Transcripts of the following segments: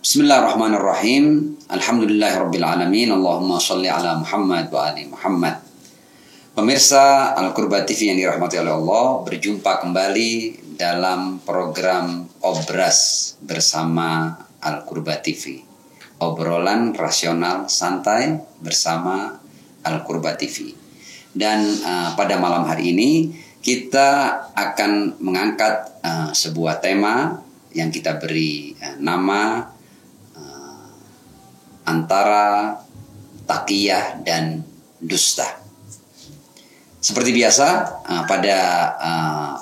Bismillahirrahmanirrahim. Alhamdulillahirabbil alamin. Allahumma shalli ala Muhammad wa ali Muhammad. Pemirsa Al-Qurba TV yang dirahmati oleh Allah, berjumpa kembali dalam program Obras bersama Al-Qurba TV. Obrolan rasional santai bersama Al-Qurba TV. Dan pada malam hari ini kita akan mengangkat sebuah tema yang kita beri nama antara taqiyah dan dusta. Seperti biasa pada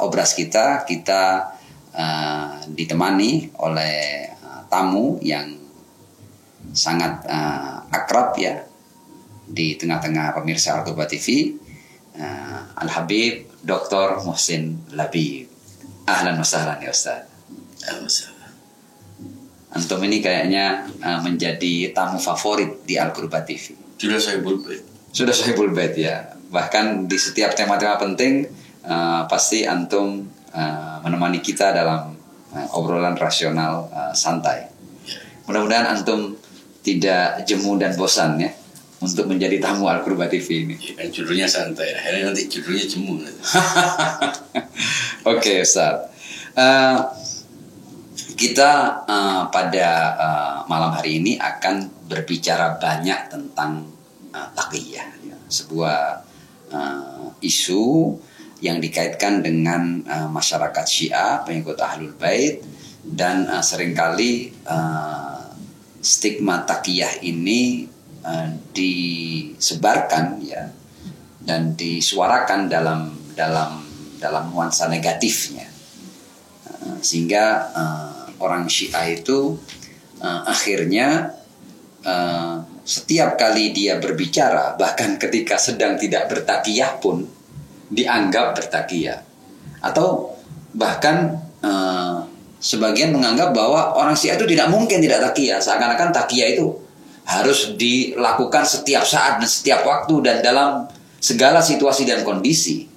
obras kita ditemani oleh tamu yang sangat akrab ya di tengah-tengah pemirsa Al-Qurba TV, Al-Habib Dr. Muhsin Labib. Ahlan wa sahlan ya Ustaz. Ahlan wa sahlan. Antum ini kayaknya menjadi tamu favorit di Al-Qurba TV. Sudah Sahibul Bait. Sudah Sahibul Bait ya. Bahkan di setiap tema-tema penting pasti antum menemani kita dalam obrolan rasional santai. Mudah-mudahan antum tidak jemu dan bosan ya untuk menjadi tamu Al-Qurba TV ini. Ya, kan judulnya santai, akhirnya nanti judulnya jemu. Oke, Ustaz. Kita pada malam hari ini akan berbicara banyak tentang taqiyah, ya. Sebuah isu yang dikaitkan dengan masyarakat Syiah, pengikut Ahlul Bait, dan seringkali stigma taqiyah ini disebarkan ya dan disuarakan dalam nuansa negatifnya, sehingga orang Syiah itu akhirnya setiap kali dia berbicara, bahkan ketika sedang tidak bertaqiyah pun dianggap bertaqiyah, atau bahkan sebagian menganggap bahwa orang Syiah itu tidak mungkin tidak taqiyah, seakan-akan taqiyah itu harus dilakukan setiap saat dan setiap waktu dan dalam segala situasi dan kondisi.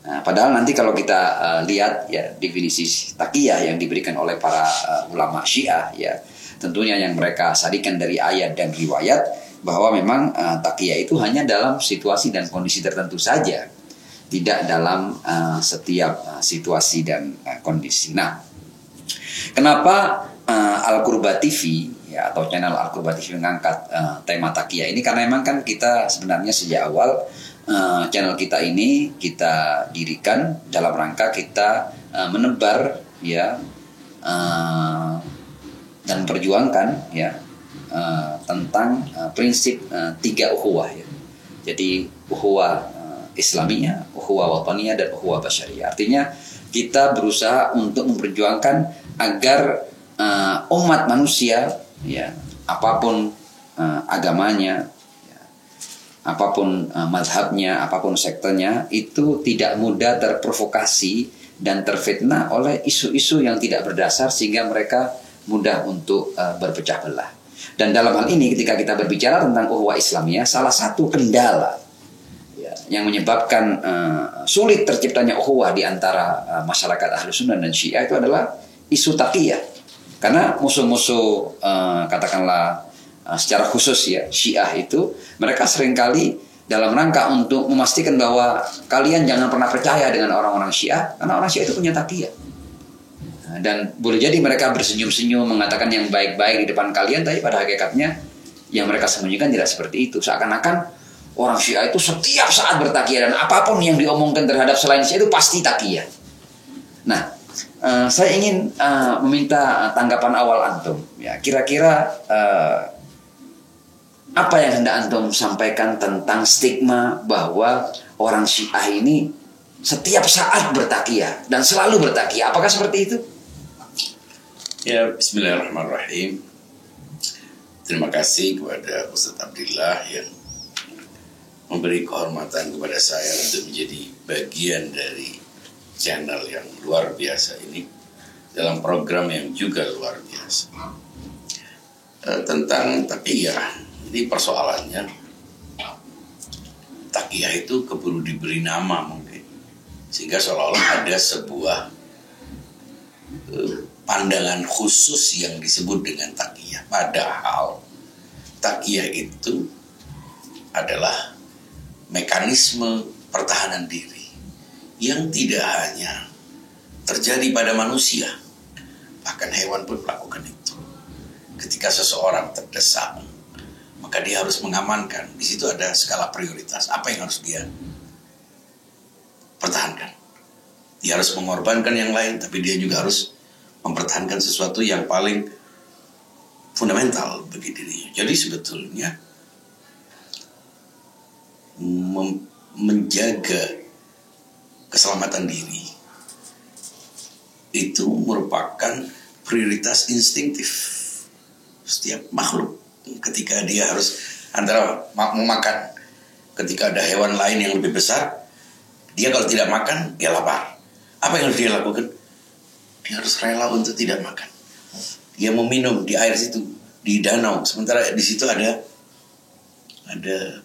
Nah, padahal nanti kalau kita lihat ya definisi taqiyah yang diberikan oleh para ulama Syiah ya, tentunya yang mereka sadikan dari ayat dan riwayat bahwa memang taqiyah itu hanya dalam situasi dan kondisi tertentu saja, tidak dalam setiap situasi dan kondisi. Nah, kenapa Al-Qurba TV ya, atau channel Al-Qurba TV mengangkat tema taqiyah ini? Karena memang kan kita sebenarnya sejak awal channel kita ini kita dirikan dalam rangka kita menebar ya dan perjuangkan ya tentang prinsip 3 ukhuwah ya. Jadi ukhuwah Islamiyah, ukhuwah wataniyah, dan ukhuwah basyariyah. Artinya kita berusaha untuk memperjuangkan agar umat manusia ya, apapun agamanya, apapun mazhabnya, apapun sektenya, itu tidak mudah terprovokasi dan terfitnah oleh isu-isu yang tidak berdasar, sehingga mereka mudah untuk berpecah belah. Dan dalam hal ini ketika kita berbicara tentang ukhuwah Islamiyah, salah satu kendala ya, yang menyebabkan sulit terciptanya ukhuwah di antara masyarakat Ahlus Sunnah dan Syiah itu adalah isu taqiyah. Karena musuh-musuh katakanlah secara khusus ya Syiah itu, mereka seringkali dalam rangka untuk memastikan bahwa kalian jangan pernah percaya dengan orang-orang Syiah, karena orang Syiah itu punya taqiyah. Dan boleh jadi mereka bersenyum-senyum mengatakan yang baik-baik di depan kalian, tapi pada hakikatnya yang mereka sembunyikan tidak seperti itu. Seakan-akan orang Syiah itu setiap saat bertaqiyah, dan apapun yang diomongkan terhadap selain Syiah itu pasti taqiyah. Nah, saya ingin meminta tanggapan awal antum ya, kira-kira apa yang hendak antum sampaikan tentang stigma bahwa orang Syiah ini setiap saat bertaqiyah dan selalu bertaqiyah? Apakah seperti itu? Ya, bismillahirrahmanirrahim. Terima kasih kepada Ustaz Abdillah yang memberi kehormatan kepada saya untuk menjadi bagian dari channel yang luar biasa ini dalam program yang juga luar biasa. Tentang taqiyah, ini persoalannya taqiyah itu keburu diberi nama mungkin, sehingga seolah-olah ada sebuah pandangan khusus yang disebut dengan taqiyah. Padahal taqiyah itu adalah mekanisme pertahanan diri yang tidak hanya terjadi pada manusia, bahkan hewan pun melakukan itu. Ketika seseorang terdesak, maka dia harus mengamankan. Di situ ada skala prioritas. Apa yang harus dia pertahankan? Dia harus mengorbankan yang lain, tapi dia juga harus mempertahankan sesuatu yang paling fundamental bagi dirinya. Jadi sebetulnya menjaga keselamatan diri itu merupakan prioritas instingtif setiap makhluk. Ketika dia harus antara mau makan, ketika ada hewan lain yang lebih besar, dia kalau tidak makan, dia lapar. Apa yang harus dia lakukan? Dia harus rela untuk tidak makan. Dia meminum di air situ, di danau, sementara di situ ada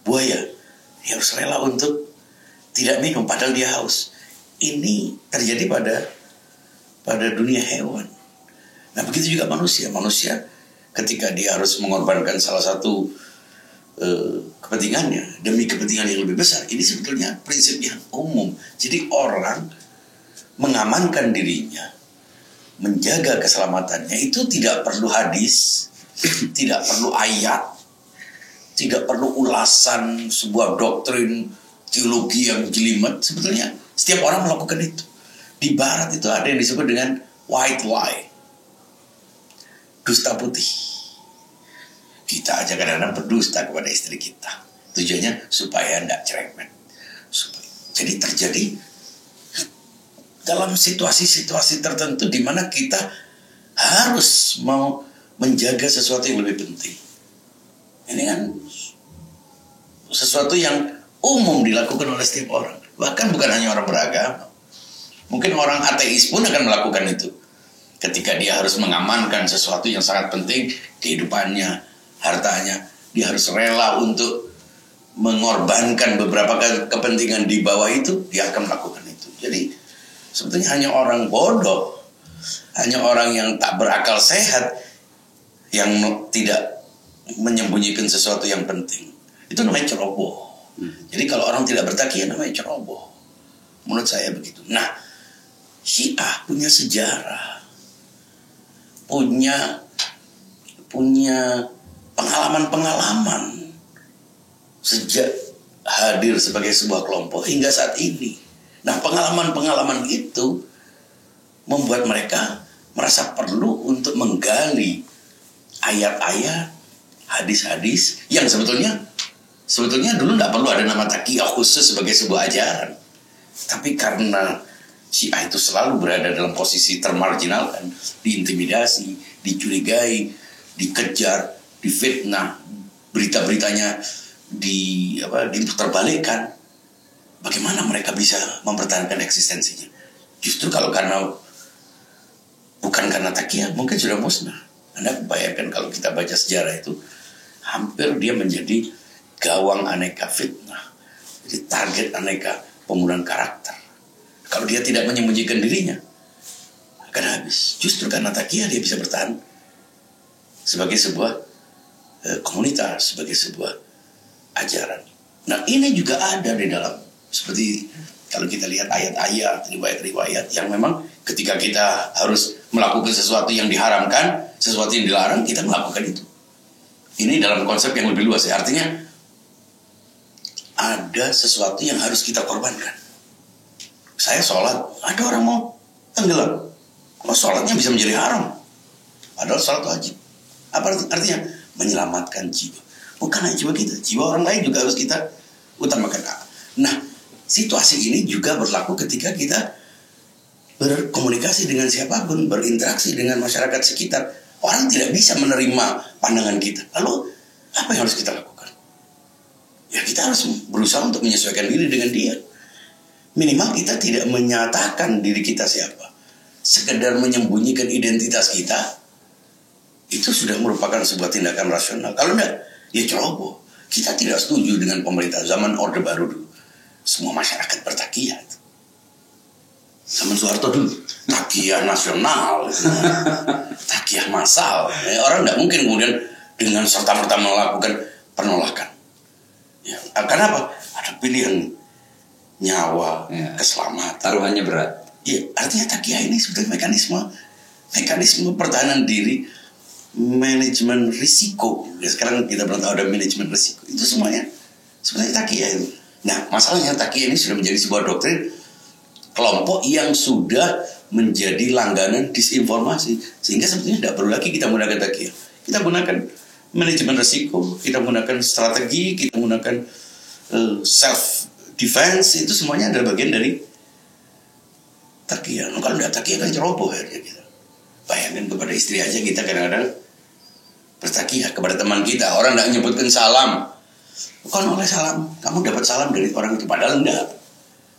buaya. Dia harus rela untuk tidak minum padahal dia haus. Ini terjadi pada dunia hewan. Nah, begitu juga manusia. Manusia ketika dia harus mengorbankan salah satu kepentingannya demi kepentingan yang lebih besar, ini sebetulnya prinsip yang umum. Jadi orang mengamankan dirinya, menjaga keselamatannya itu tidak perlu hadis, tidak perlu ayat, tidak perlu ulasan sebuah doktrin teologi yang jelimet. Sebetulnya setiap orang melakukan itu. Di barat itu ada yang disebut dengan white lie, dusta putih. Kita aja kadang-kadang berdusta kepada istri kita. Tujuannya supaya tidak cerewet. Jadi terjadi dalam situasi-situasi tertentu di mana kita harus mau menjaga sesuatu yang lebih penting. Ini kan sesuatu yang umum dilakukan oleh setiap orang. Bahkan bukan hanya orang beragama. Mungkin orang ateis pun akan melakukan itu. Ketika dia harus mengamankan sesuatu yang sangat penting, kehidupannya, hartanya, dia harus rela untuk mengorbankan beberapa kepentingan di bawah itu, dia akan melakukan itu. Jadi sebetulnya hanya orang bodoh, hanya orang yang tak berakal sehat yang tidak menyembunyikan sesuatu yang penting. Itu namanya ceroboh. Jadi kalau orang tidak bertakiyah namanya ceroboh. Menurut saya begitu. Nah, Syiah punya sejarah, punya pengalaman-pengalaman sejak hadir sebagai sebuah kelompok hingga saat ini. Nah, pengalaman-pengalaman itu membuat mereka merasa perlu untuk menggali ayat-ayat, hadis-hadis yang sebetulnya dulu tidak perlu ada nama taqiyah khusus sebagai sebuah ajaran. Tapi karena Syiah itu selalu berada dalam posisi termarginalkan, diintimidasi, dicurigai, dikejar, difitnah, berita-beritanya diputarbalikkan. Bagaimana mereka bisa mempertahankan eksistensinya? Justru kalau bukan karena taqiyah, mungkin sudah musnah. Anda bayangkan kalau kita baca sejarah itu, hampir dia menjadi gawang aneka fitnah, jadi target aneka pembunuhan karakter. Kalau dia tidak menyembunyikan dirinya, akan habis. Justru karena taqiyah dia bisa bertahan sebagai sebuah komunitas, sebagai sebuah ajaran. Nah, ini juga ada di dalam, seperti kalau kita lihat ayat-ayat, riwayat-riwayat yang memang ketika kita harus melakukan sesuatu yang diharamkan, sesuatu yang dilarang, kita melakukan itu. Ini dalam konsep yang lebih luas ya. Artinya ada sesuatu yang harus kita korbankan. Saya sholat, ada orang mau tenggelam. Kalau sholatnya bisa menjadi haram, padahal sholat wajib. Apa artinya? Menyelamatkan jiwa. Bukan hanya jiwa kita, jiwa orang lain juga harus kita utamakan. Nah, situasi ini juga berlaku ketika kita berkomunikasi dengan siapapun, berinteraksi dengan masyarakat sekitar. Orang tidak bisa menerima pandangan kita. Lalu, apa yang harus kita lakukan? Ya, kita harus berusaha untuk menyesuaikan diri dengan dia. Minimal kita tidak menyatakan diri kita siapa. Sekedar menyembunyikan identitas kita, itu sudah merupakan sebuah tindakan rasional. Kalau enggak, ya ceroboh. Kita tidak setuju dengan pemerintah zaman Orde Baru dulu. Semua masyarakat bertaqiyah. Zaman Soeharto dulu, takiyah nasional, takiyah massal. Orang tidak mungkin kemudian dengan serta-merta melakukan penolakan. Ya, karena apa? Ada pilihan nyawa, ya, keselamatan. Taruhannya berat. Ya, artinya takiyah ini sebetulnya mekanisme pertahanan diri, manajemen risiko. Ya, sekarang kita belum tahu ada manajemen risiko. Itu semuanya sebenarnya takiyah itu. Nah, masalahnya takiyah ini sudah menjadi sebuah doktrin kelompok yang sudah menjadi langganan disinformasi, sehingga sebetulnya tidak perlu lagi kita menggunakan takiyah. Kita gunakan manajemen risiko, kita menggunakan strategi, kita menggunakan self defense. Itu semuanya adalah bagian dari takiyah. Kalau tidak takiyah kan ceroboh ya kita. Bayangkan kepada istri aja kita kadang-kadang bertakiyah, kepada teman kita orang tidak menyebutkan salam, bukan oleh salam kamu dapat salam dari orang itu, padahal enggak.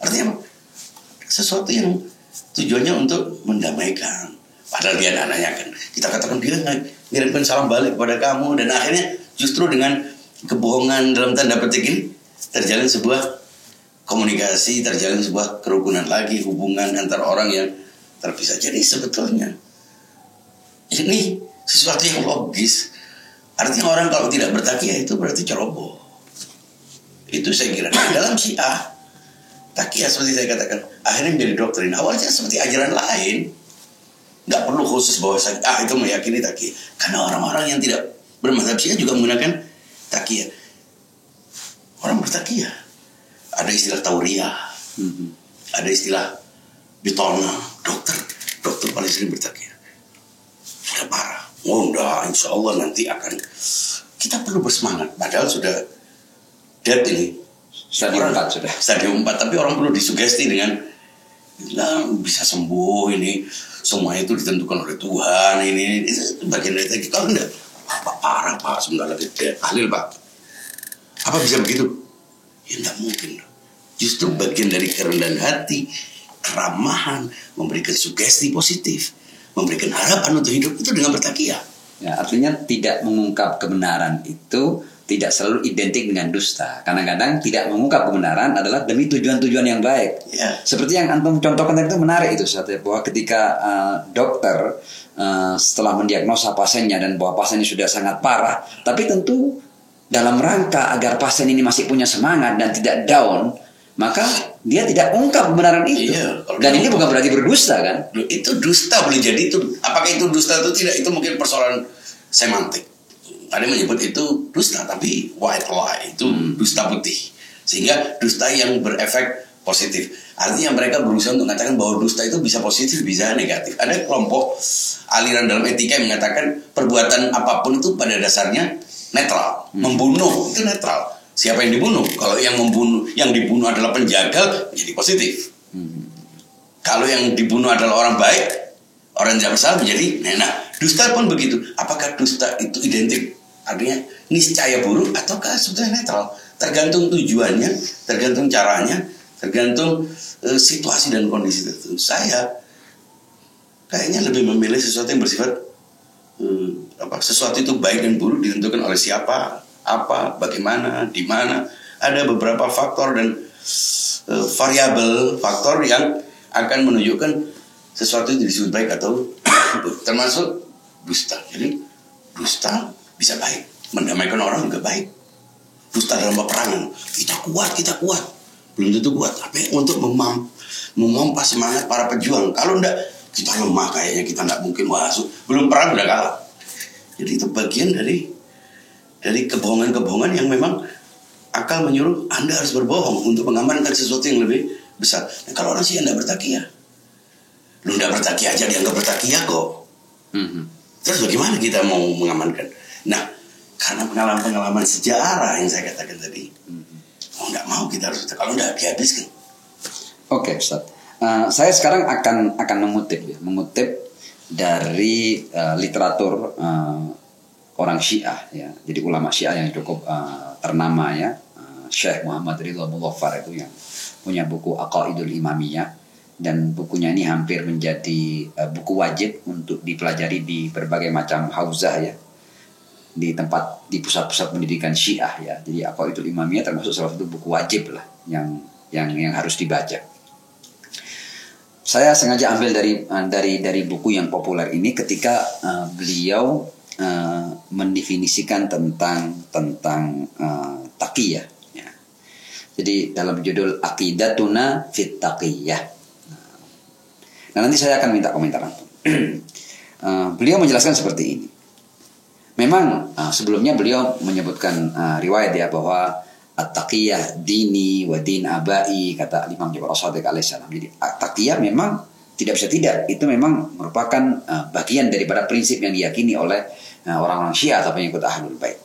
Artinya sesuatu yang tujuannya untuk mendamaikan, padahal dia anaknya kan. Kita katakan dia ngirimkan salam balik kepada kamu, dan akhirnya justru dengan kebohongan dalam tanda petik ini terjalin sebuah komunikasi, terjalin sebuah kerukunan lagi, hubungan antar orang yang terpisah. Jadi sebetulnya ini sesuatu yang logis. Artinya orang kalau tidak bertakiyah itu berarti ceroboh. Itu saya kira dalam Syiah takiyah seperti saya katakan akhirnya menjadi doktrin. Awalnya seperti ajaran lain, nggak perlu khusus bahwa itu meyakini takiyah, karena orang-orang yang tidak bermadzhab Syiah juga menggunakan takiyah. Orang bertakiyah, ada istilah tauriyah, ada istilah bitona, dokter paling sering bertakiyah. Sudah parah, udah insya Allah nanti akan, kita perlu bersemangat, padahal sudah dead ini. Stadium 4 sudah. Stadium 4, tapi orang perlu disugesti dengan bisa sembuh ini, semua itu ditentukan oleh Tuhan, ini itu bagian dari tadi. Kalau enggak, Pak parah Pak, sebentar lagi tahlil Pak. Apa bisa begitu? Ya enggak mungkin. Justru bagian dari kerendahan hati, keramahan, memberikan sugesti positif, memberikan harapan untuk hidup itu dengan bertakiyah. Ya, artinya tidak mengungkap kebenaran itu tidak selalu identik dengan dusta. Kadang-kadang tidak mengungkap kebenaran adalah demi tujuan-tujuan yang baik. Ya. Seperti yang antum contohkan tadi itu menarik itu, bahwa ketika dokter setelah mendiagnosa pasiennya dan bahwa pasiennya sudah sangat parah, tapi tentu dalam rangka agar pasien ini masih punya semangat dan tidak down, maka dia tidak ungkap kebenaran itu. Iya, dan ini bukan berarti berdusta kan? Itu dusta boleh jadi itu. Apakah itu dusta atau tidak? Itu mungkin persoalan semantik. Ada yang menyebut itu dusta, tapi white lie itu dusta putih, sehingga dusta yang berefek positif. Artinya mereka berusaha untuk mengatakan bahwa dusta itu bisa positif, bisa negatif. Ada kelompok aliran dalam etika yang mengatakan perbuatan apapun itu pada dasarnya netral. Membunuh itu netral. Siapa yang dibunuh? Kalau yang dibunuh adalah penjagal, jadi positif. Kalau yang dibunuh adalah orang baik, orang yang tidak bersalah, menjadi dusta pun begitu. Apakah dusta itu identik artinya niscaya buruk ataukah sebetulnya netral? Tergantung tujuannya, tergantung caranya, tergantung situasi dan kondisi tertentu. Saya kayaknya lebih memilih sesuatu yang bersifat sesuatu itu baik dan buruk ditentukan oleh siapa, apa, bagaimana, di mana. Ada beberapa faktor dan variabel faktor yang akan menunjukkan sesuatu itu disebut baik atau buruk, termasuk dusta. Jadi dusta bisa baik, mendamaikan orang juga baik. Dusta dalam peperangan, kita kuat, belum tentu kuat, tapi untuk memompa semangat para pejuang. Kalau enggak, kita lemah kayaknya, kita enggak mungkin masuk. Belum perang udah kalah. Jadi itu bagian dari kebohongan-kebohongan yang memang akal menyuruh Anda harus berbohong untuk mengamankan sesuatu yang lebih besar. Nah, kalau orang sih enggak bertakiyah, lu enggak bertakiyah aja dianggap bertakiyah kok. Terus bagaimana kita mau mengamankan? Nah, karena pengalaman-pengalaman sejarah yang saya katakan tadi, mau nggak mau kita harus, kalau nggak dihabiskan. Oke, Ustaz. Saya sekarang akan mengutip dari literatur orang Syiah, ya. Jadi ulama Syiah yang cukup ternama, ya. Syekh Muhammad Ridha Muzaffar itu yang punya buku Aqaidul Imamiyah, dan bukunya ini hampir menjadi buku wajib untuk dipelajari di berbagai macam hauzah, ya, di pusat-pusat pendidikan Syiah, ya. Jadi Aqaidul Imamiyah termasuk salah satu buku wajib lah yang harus dibaca. Saya sengaja ambil dari buku yang populer ini ketika beliau mendefinisikan tentang taqiyah. Ya. Jadi dalam judul Aqidatuna fit Taqiyah. Nah, nanti saya akan minta komentar. Beliau menjelaskan seperti ini. Memang sebelumnya beliau menyebutkan riwayat ya bahwa at-taqiyah dini wa din abai, kata Imam Ja'far As-Shadiq alaihissalam. Jadi at-taqiyah memang tidak bisa tidak, itu memang merupakan bagian daripada prinsip yang diyakini oleh orang-orang Syiah atau pengikut Ahlul Bait.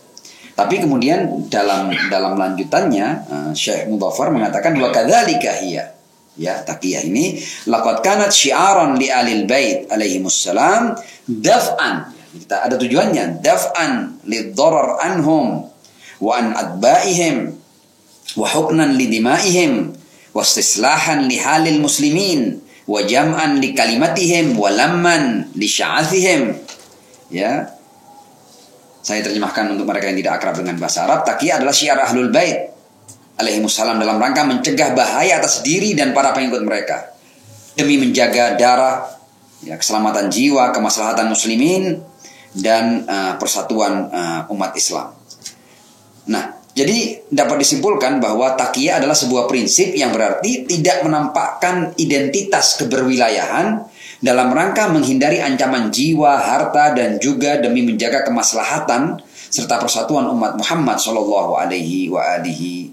Tapi kemudian dalam lanjutannya Syekh Mudzaffar mengatakan wa kadzalika hiya. Ya, taqiyah ini laqad kanat syi'aran li alil bait alaihimussalam daf'an. Kita ada tujuannya, daf'an lidharar anhum wa an adba'ihim wa huknan li dima'ihim wa istislahan li halil muslimin wa jam'an li kalimatihim wa lamman li sya'athihim. Ya. Saya terjemahkan untuk mereka yang tidak akrab dengan bahasa Arab. Taqiyah adalah syiar Ahlul Bait alaihimussalam dalam rangka mencegah bahaya atas diri dan para pengikut mereka demi menjaga darah, ya, keselamatan jiwa, kemaslahatan muslimin dan persatuan umat Islam. Nah, jadi dapat disimpulkan bahwa taqiyah adalah sebuah prinsip yang berarti tidak menampakkan identitas keberwilayahan dalam rangka menghindari ancaman jiwa, harta, dan juga demi menjaga kemaslahatan serta persatuan umat Muhammad Shallallahu Alaihi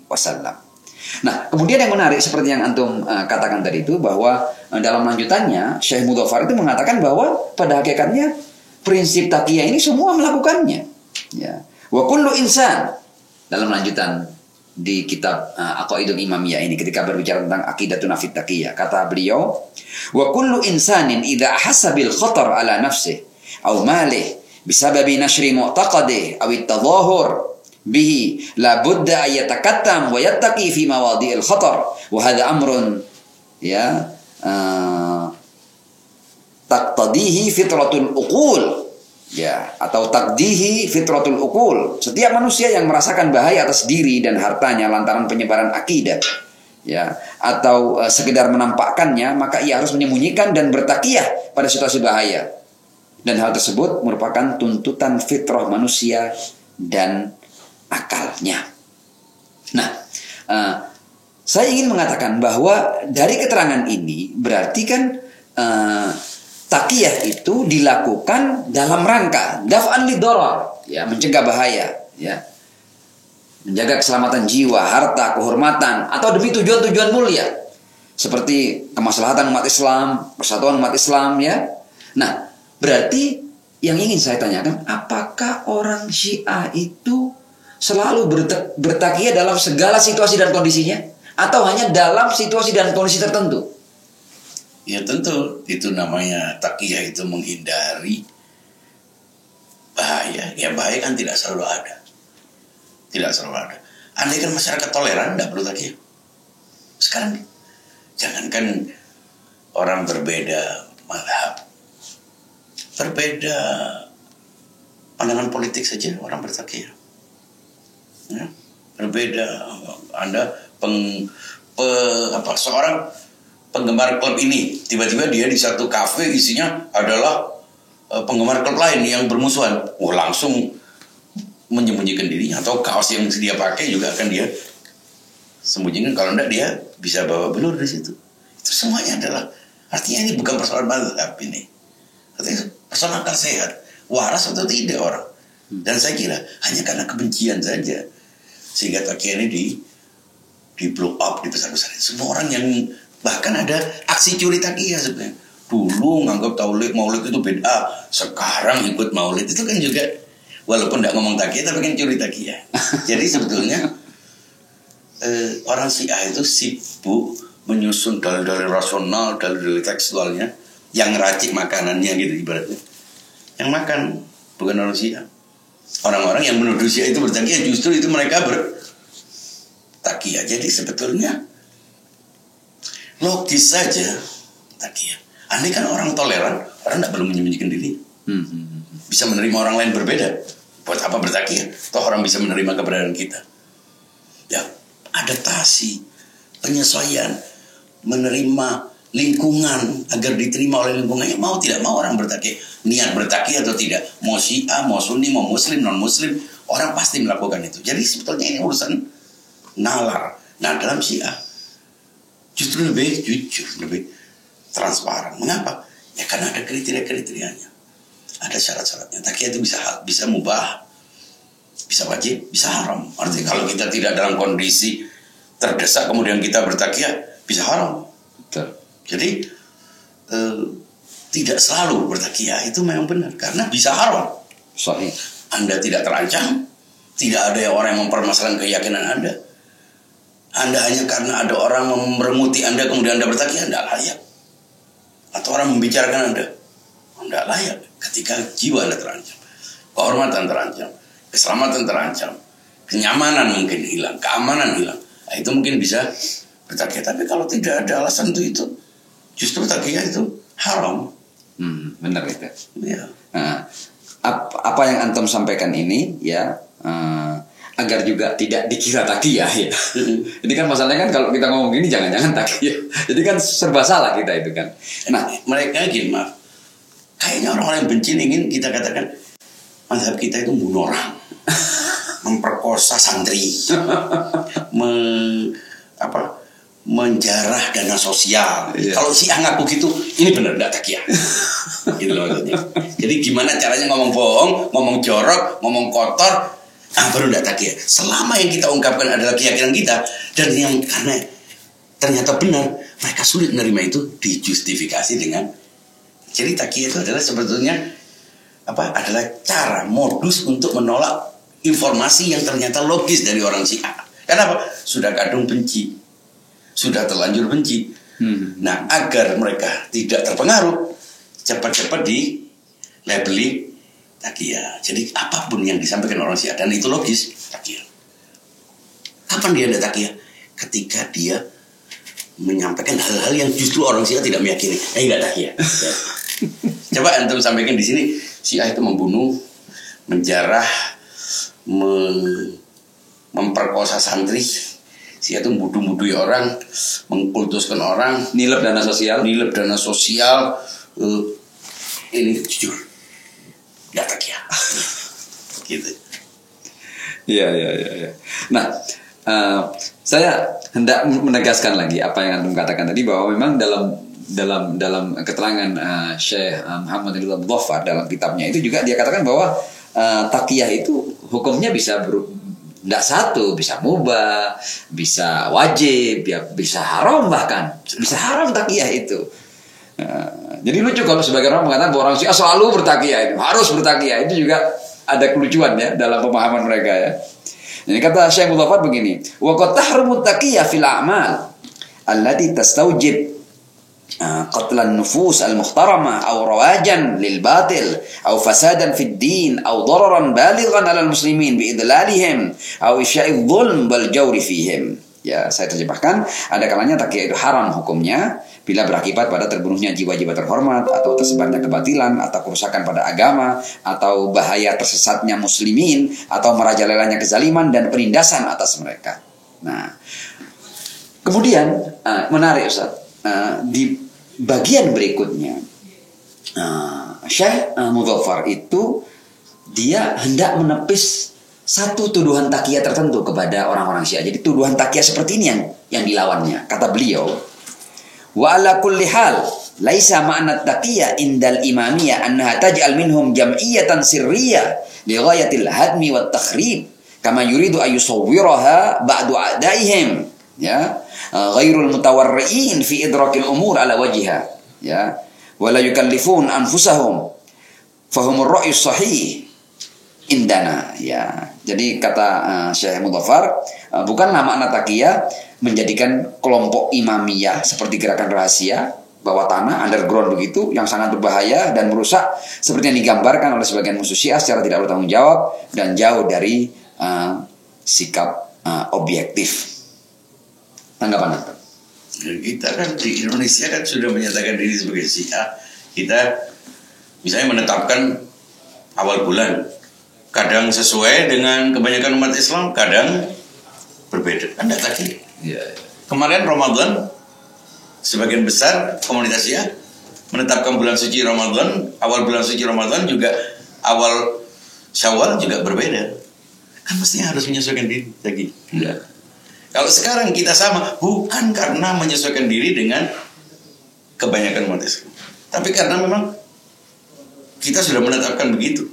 Wasallam. Nah, kemudian yang menarik seperti yang antum katakan tadi itu bahwa dalam lanjutannya Syekh Mudzaffar itu mengatakan bahwa pada hakikatnya prinsip taqiyah ini semua melakukannya. Ya. Wa kullu insan, dalam lanjutan di kitab Aqaidul Imamiyah ini ketika berbicara tentang aqidatun fit taqiyah, kata beliau, wa kullu insanin idza ahassa bil khatar ala nafsihi aw malihi bisababi nashri mu'taqadihi aw at-tadhahur bihi la budda ay yatakattam wa yattaqi fi mawadi'il khatar wa hadha amrun ya taqtadihi fitratul uqul. Ya, atau takdihi fitratul uqul. Setiap manusia yang merasakan bahaya atas diri dan hartanya lantaran penyebaran akidah, ya, atau sekedar menampakkannya, maka ia harus menyembunyikan dan bertakiyah pada situasi bahaya. Dan hal tersebut merupakan tuntutan fitrah manusia dan akalnya. Nah, saya ingin mengatakan bahwa dari keterangan ini berarti kan taqiyah itu dilakukan dalam rangka daf'an lidharar, ya, mencegah bahaya, ya, menjaga keselamatan jiwa, harta, kehormatan, atau demi tujuan-tujuan mulia seperti kemaslahatan umat Islam, persatuan umat Islam, ya. Nah, berarti yang ingin saya tanyakan, apakah orang Syiah itu selalu bertaqiyah dalam segala situasi dan kondisinya, atau hanya dalam situasi dan kondisi tertentu? Ya tentu, itu namanya taqiyah, itu menghindari bahaya. Ya bahaya kan tidak selalu ada. Tidak selalu ada. Andai kan masyarakat toleran, tidak perlu taqiyah. Sekarang, jangankan orang berbeda mazhab, berbeda pandangan politik saja orang bertaqiyah. Ya, berbeda. Anda seorang penggemar klub ini, tiba-tiba dia di satu kafe isinya adalah penggemar klub lain yang bermusuhan. Langsung menyembunyikan dirinya, atau kaos yang dia pakai juga akan dia sembunyikan. Kalau enggak dia bisa bawa belur di situ. Itu semuanya adalah, artinya ini bukan persoalan mazhab ini. Artinya persoalan akal sehat, waras atau tidak orang. Dan saya kira hanya karena kebencian saja sehingga taqiyah ini di blow up, dibesar-besarin. Semua orang yang bahkan ada aksi curi taqiyah sebenarnya. Dulu nganggap maulid itu beda, sekarang ikut maulid. Itu kan juga, walaupun tidak ngomong taqiyah, tapi kan curi taqiyah. Jadi sebetulnya orang Syiah itu sibuk menyusun dalil-dalil rasional, dalil-dalil tekstualnya, yang racik makanannya gitu ibaratnya. Yang makan bukan orang Syiah. Orang-orang yang menuduh Syiah itu bertaqiyah, justru itu mereka bertaqiyah. Jadi sebetulnya logis saja taqiyah. Andai kan orang toleran, orang tidak perlu menyembunyikan diri. Bisa menerima orang lain berbeda. Buat apa bertaqiyah? Toh orang bisa menerima keberadaan kita. Ya, adaptasi, penyesuaian, menerima lingkungan agar diterima oleh lingkungannya, mau tidak mau orang bertakiyah, niat bertakiyah atau tidak, mau Syiah, mau Sunni, mau Muslim, non Muslim, orang pasti melakukan itu. Jadi sebetulnya ini urusan nalar. Nah, dalam Syiah justru lebih jujur, lebih transparan. Mengapa? Ya karena ada kriteria-kriterianya, ada syarat-syaratnya. Takiyah itu bisa mubah, bisa wajib, bisa haram. Artinya kalau kita tidak dalam kondisi terdesak kemudian kita bertakiyah, bisa haram. Betul. Jadi tidak selalu bertakiyah itu memang benar karena bisa haram. Sahih. Anda tidak terancam, tidak ada orang yang mempermasalahkan keyakinan Anda. Anda hanya karena ada orang meremuti Anda kemudian Anda bertakiyah, Anda layak. Atau orang membicarakan Anda layak. Ketika jiwa Anda terancam, kehormatan terancam, keselamatan terancam, kenyamanan mungkin hilang, keamanan hilang. Nah, itu mungkin bisa bertakiyah. Tapi kalau tidak ada alasan itu justru takiyah itu haram. Benar itu. Ya. Nah, apa yang antum sampaikan ini ya agar juga tidak dikira takiyah ya. Ini kan masalahnya kan kalau kita ngomong gini jangan-jangan takiyah. Jadi kan serba salah kita itu kan. Nah, mereka gini, maaf. Kayaknya orang-orang yang benci ingin kita katakan mazhab kita itu bunuh orang, memperkosa santri, menjarah dana sosial. Kalau Syiah ngaku gitu, ini benar enggak takiyah. Gitu loh maksudnya. Jadi gimana caranya ngomong bohong, ngomong jorok, ngomong kotor, baru enggak takiyah. Selama yang kita ungkapkan adalah keyakinan kita dan yang karena ternyata benar, mereka sulit menerima itu, dijustifikasi dengan jadi takiyah itu adalah sebetulnya adalah cara modus untuk menolak informasi yang ternyata logis dari orang Syiah. Kenapa? Sudah kadung benci, sudah terlanjur benci. Nah, agar mereka tidak terpengaruh, cepat-cepat di-labeli takiyah. Jadi apapun yang disampaikan orang Syiah dan itu logis, takiyah. Kapan dia ada takiyah? Ketika dia menyampaikan hal-hal yang justru orang Syiah tidak meyakini. Enggak takiyah. Coba antum sampaikan di sini Syiah itu membunuh, menjarah, memperkosa santri. Syiah itu membunuh-bunuhi orang, mengkultuskan orang, nilep dana sosial. Ini jujur, nggak takiyah. Gitu. Iya. Nah, saya hendak menegaskan lagi apa yang antum katakan tadi bahwa memang dalam keterangan Syekh Muhammad Abdul Ghaffar dalam kitabnya itu juga dia katakan bahwa takiyah itu hukumnya bisa tidak satu, bisa mubah, bisa wajib, bisa haram, bahkan bisa haram takiyah itu. Jadi lucu kalau sebagian orang mengatakan bahwa orang Syiah selalu bertakiyah, itu harus bertakiyah, itu juga ada kelucuan ya dalam pemahaman mereka ya. Jadi kata Syekh Abdul Ghaffar begini, wa qad tahrumu takiyah fil a'mal allati tastawjib قتل النفوس المحترمة أو رواجا للباطل أو فسادا في الدين أو ضررا بالغا على المسلمين بإضلالهم أو إفشاء الظلم والجور فيهم. Ya, saya terjemahkan, ada kalanya takiyah itu haram hukumnya bila berakibat pada terbunuhnya jiwa-jiwa terhormat atau tersebarnya kebatilan atau kerusakan pada agama atau bahaya tersesatnya muslimin atau merajalelanya kezaliman dan penindasan atas mereka. Nah, kemudian menarik Ustaz. Di bagian berikutnya Syekh Mudzaffar itu dia hendak menepis satu tuduhan takiyah tertentu kepada orang-orang Syiah. Jadi tuduhan takiyah seperti ini yang dilawannya. Kata beliau, wa ala kulli hal laisa ma'na taqiyya indal imamiyah annaha taj'al minhum jam'iyatan sirriyah li ghayatil hadmi wat takhrib kama yuridu ayusawwiraha ba'du a'daihim, ya, ghairul mutawarri'in fi idrakil umur ala wajhiha, ya, wala yukallifun anfusahum fahumur ra'yu sahih indana, ya. Jadi kata Syekh Mudzaffar, bukanlah makna takiyah menjadikan kelompok imamiyah seperti gerakan rahasia bawah tanah, underground begitu, yang sangat berbahaya dan merusak seperti yang digambarkan oleh sebagian musuh Syiah secara tidak bertanggung jawab dan jauh dari sikap objektif. Tanggapan Anda? Kita kan di Indonesia kan sudah menyatakan diri sebagai Syiah. Kita misalnya menetapkan awal bulan, kadang sesuai dengan kebanyakan umat Islam, kadang berbeda. Kan takiyah. Ya. Kemarin Ramadan sebagian besar komunitas Syiah menetapkan bulan suci Ramadan, awal bulan suci Ramadan juga awal Syawal juga berbeda. Kan mestinya harus menyesuaikan diri lagi. Ya. Kalau sekarang kita sama, bukan karena menyesuaikan diri dengan kebanyakan umat Islam, tapi karena memang kita sudah menetapkan begitu.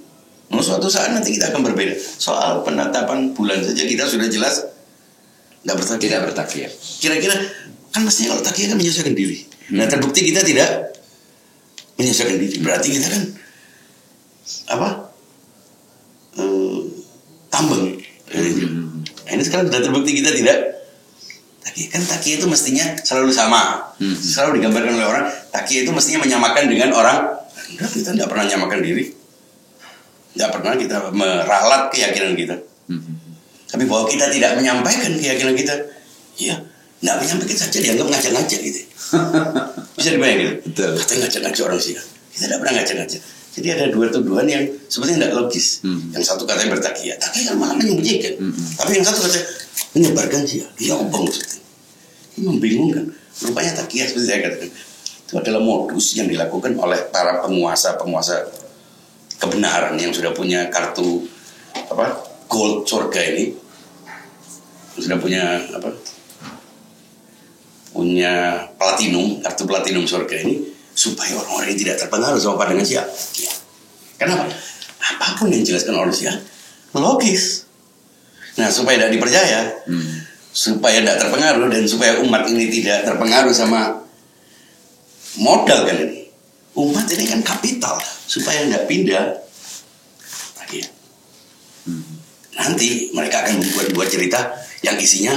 Nah, suatu saat nanti kita akan berbeda. Soal penetapan bulan saja kita sudah jelas tidak bertakiyah. Kira-kira kan mestinya kalau takiyah kan menyesuaikan diri. Nah, terbukti kita tidak menyesuaikan diri. Berarti kita kan tambang. Nah, ini sekarang sudah terbukti kita tidak takiyah. Kan takiyah itu mestinya selalu sama. Selalu digambarkan oleh orang. Takiyah itu mestinya menyamakan dengan orang. Enggak, kita tidak pernah menyamakan diri. Tidak pernah kita meralat keyakinan kita. Tapi bahwa kita tidak menyampaikan keyakinan kita, ya, tidak menyampaikan saja dianggap ngajak-ngajak gitu. Bisa dibayangin? Betul. Katanya ngajak-ngajak orang Syiah. Kita tidak pernah ngajak-ngajak. Jadi ada dua tuduhan yang sebetulnya tidak logis. Yang satu katanya bertakiyah, takiyah kan malah menyembunyikan. Tapi yang satu katanya menyebarkan Syiah. Dia obong maksudnya. Ini membingungkan. Rupanya takiyah seperti saya katakan, itu adalah modus yang dilakukan oleh para penguasa kebenaran yang sudah punya kartu gold surga ini, sudah punya kartu platinum surga ini, supaya orang-orang ini tidak terpengaruh sama pandangan Syiah. Kenapa? Apapun yang dijelaskan oleh Syiah logis. Nah, supaya tidak dipercaya, supaya tidak terpengaruh, dan supaya umat ini tidak terpengaruh sama modal kan ini. Umat ini kan kapital, supaya tidak pindah. Nanti mereka akan membuat cerita yang isinya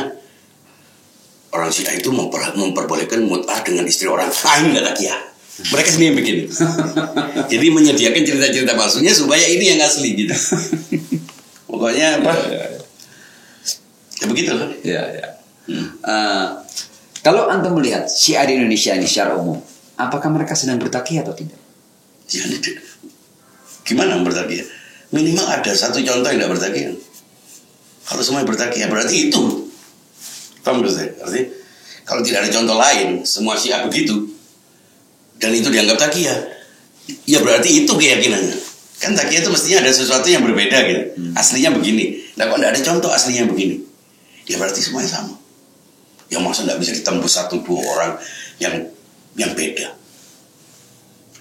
orang Syiah itu memperbolehkan mut'ah dengan istri orang lain, nggak takiyah. Mereka sendiri yang bikin. Jadi menyediakan cerita-cerita palsunya supaya ini yang asli gitu. Pokoknya ya begitu kan? Ya. Kalau antum melihat Syiah di Indonesia ini secara umum, apakah mereka sedang bertakiyah atau tidak? Ya, gimana bertakiyah? Minimal ada satu contoh yang tidak bertakiyah. Kalau semuanya bertakiyah berarti itu. Paham gak saya? Artinya kalau tidak ada contoh lain, semua Syiah begitu, dan itu dianggap takiyah, ya berarti itu keyakinannya. Kan takiyah itu mestinya ada sesuatu yang berbeda gitu. Aslinya begini. Nah, kok tidak ada contoh aslinya begini? Ya berarti semuanya sama. Yang masa tidak bisa ditembus satu dua orang yang beda.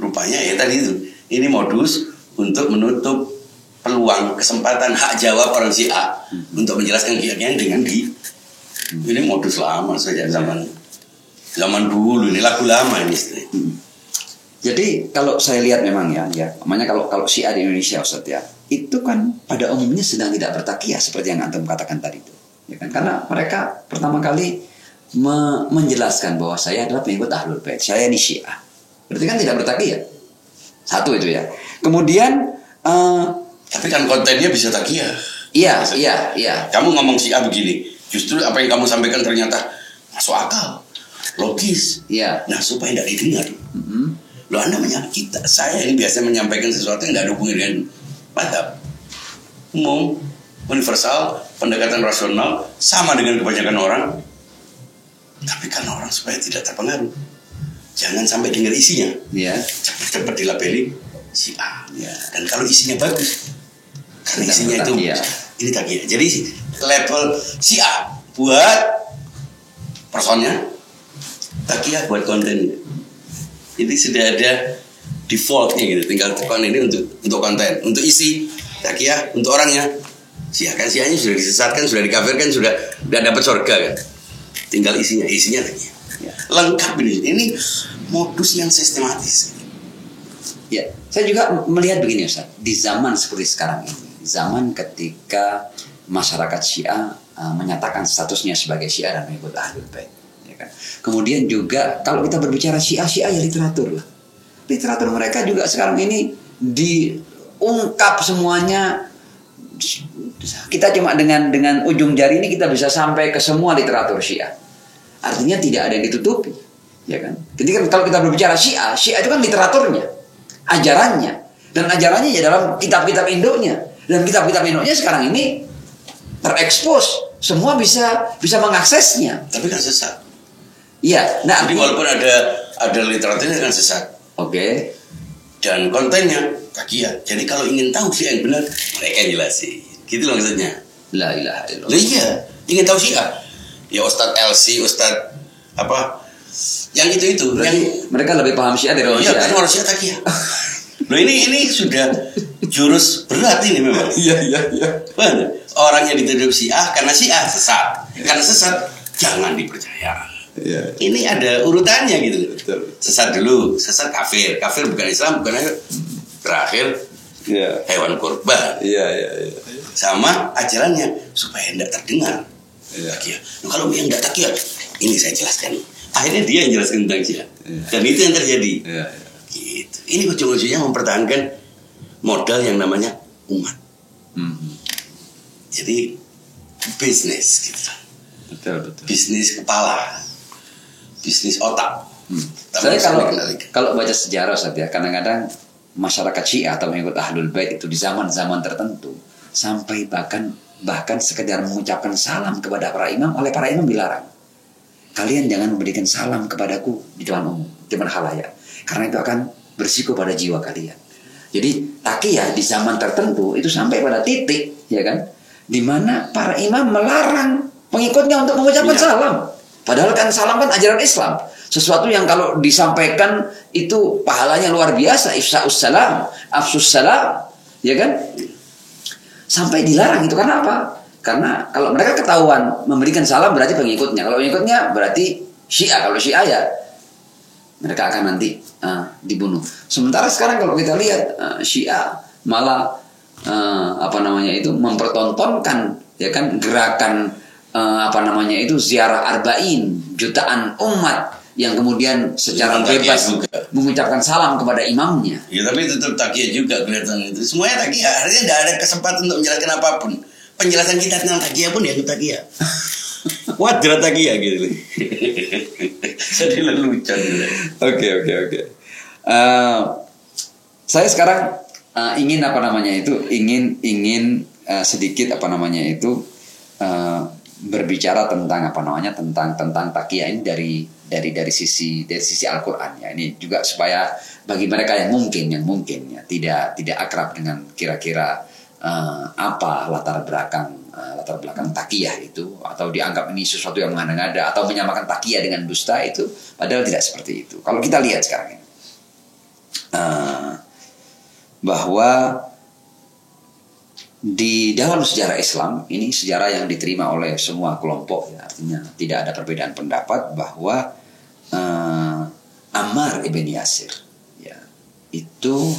Rupanya ya tadi itu. Ini modus untuk menutup peluang, kesempatan, hak jawab orang Syiah untuk menjelaskan keyakinan dengan ini modus lama saja zaman dulu, ini lagu lama ini. Jadi kalau saya lihat memang ya, namanya kalau Syiah di Indonesia Ustaz ya, itu kan pada umumnya sedang tidak bertakiyah seperti yang antum katakan tadi itu, ya kan? Karena mereka pertama kali menjelaskan bahwa saya adalah pengikut Ahlul Bait, saya ini Syiah, berarti kan tidak bertakiyah. Satu itu ya. Kemudian tapi kan kontennya bisa takiyah. Iya. Kamu ngomong Syiah begini, justru apa yang kamu sampaikan ternyata masuk akal, logis. Iya. Nah, supaya tidak didengar. Loh, Anda saya ini biasa menyampaikan sesuatu yang tidak ada hubungan dengan madhab umum, universal, pendekatan rasional, sama dengan kebanyakan orang. Tapi karena orang supaya tidak terpengaruh, jangan sampai dengar isinya. Iya. Cepat-cepat dilabeli Syiah. Ya. Dan kalau isinya bagus, karena isinya itu ini takiyah. Jadi level Syiah buat personnya, takiyah buat konten. Jadi sudah ada defaultnya gitu. Tinggal tekan ini untuk konten, untuk isi takiyah, untuk orangnya. Syiah kan Syiahnya sudah disesatkan, sudah dikafirkan, sudah dapat surga kan. Tinggal isinya takiyah. Ya. Lengkap ini. Ini modus yang sistematis. Ya, saya juga melihat begini Ustaz, di zaman seperti sekarang ini, zaman ketika masyarakat Syiah menyatakan statusnya sebagai Syiah dan mengikut Ahlul Bait, ya kan? Kemudian juga kalau kita berbicara Syiah ya literatur lah. Literatur mereka juga sekarang ini diungkap semuanya. Kita cuma dengan ujung jari ini kita bisa sampai ke semua literatur Syiah. Artinya tidak ada yang ditutupi, ya kan? Jadi kan kalau kita berbicara Syiah itu kan literaturnya, ajarannya, dan ajarannya ya dalam kitab-kitab induknya, dan kitab-kitab induknya sekarang ini terekspos, semua bisa mengaksesnya. Tapi kan sesat. Iya. Nah, jadi walaupun ada literaturnya dengan sesat. Oke. Dan kontennya takiyah. Jadi kalau ingin tahu Syiah yang benar, mereka jelasin. Gitu loh maksudnya. La ilaha illallah. Lah iya, ingin tahu Syiah. Ya Ustadz LC, Ustadz apa? Yang itu. Berarti yang mereka lebih paham Syiah dari orang iya, Syiah. kan orang Syiah takiyah. Loh ini sudah jurus berat ini memang. Iya. Benar. Orang yang dituduh Syiah karena Syiah sesat. Karena sesat jangan dipercaya. Iya. Ini ada urutannya gitu. Betul. Sesat dulu, sesat kafir. Kafir bukan Islam, bukan terakhir Iya. hewan kurban. Iya. Sama ajarannya supaya tidak terdengar. Iya. Takiyah. Nah, kalau yang tidak takiyah, ini saya jelaskan. Akhirnya dia yang jelaskan tentang Syiah. Dan itu yang terjadi. Iya. Gitu. Ini ujung-ujungnya mempertahankan modal yang namanya umat. Jadi bisnis gitu. Betul. Bisnis kepala, bisnis otak. Saya kalau baca sejarah Ustaz ya, kadang-kadang masyarakat Syiah atau mengikut Ahlul Bait itu di zaman-zaman tertentu sampai bahkan sekedar mengucapkan salam kepada para imam, oleh para imam dilarang. Kalian jangan memberikan salam kepadaku di depan umum, di depan khalayak, karena itu akan berisiko pada jiwa kalian. Jadi takiyah di zaman tertentu itu sampai pada titik, ya kan, di mana para imam melarang pengikutnya untuk mengucapkan salam. Padahal kan salam kan ajaran Islam, sesuatu yang kalau disampaikan itu pahalanya luar biasa, ifsa'us salam, afsus salam, ya kan? Sampai dilarang itu karena apa? Karena kalau mereka ketahuan memberikan salam berarti pengikutnya. Kalau pengikutnya berarti Syiah. Kalau Syiah ya mereka akan nanti dibunuh. Sementara sekarang kalau kita lihat Syiah malah mempertontonkan ya kan gerakan ziarah arba'in jutaan umat yang kemudian secara bebas mengucapkan salam kepada imamnya. Ya tapi tetap takiyah juga kelihatan itu. Semuanya takiyah. Artinya tidak ada kesempatan untuk menjelaskan apapun. Penjelasan kita tentang takiyah pun ya takiyah. Wadrat takiyah gitu. Jadi lelucon. Oke. Saya sekarang ingin sedikit berbicara tentang takiyah ini dari sisi Al-Qur'an ya. Ini juga supaya bagi mereka yang mungkin ya tidak akrab dengan kira-kira apa latar belakang takiyah itu, atau dianggap ini sesuatu yang mengada-ngada atau menyamakan takiyah dengan dusta, itu padahal tidak seperti itu. Kalau kita lihat sekarang ini bahwa di dalam sejarah Islam ini, sejarah yang diterima oleh semua kelompok ya, artinya tidak ada perbedaan pendapat bahwa Ammar ibn Yasir ya, itu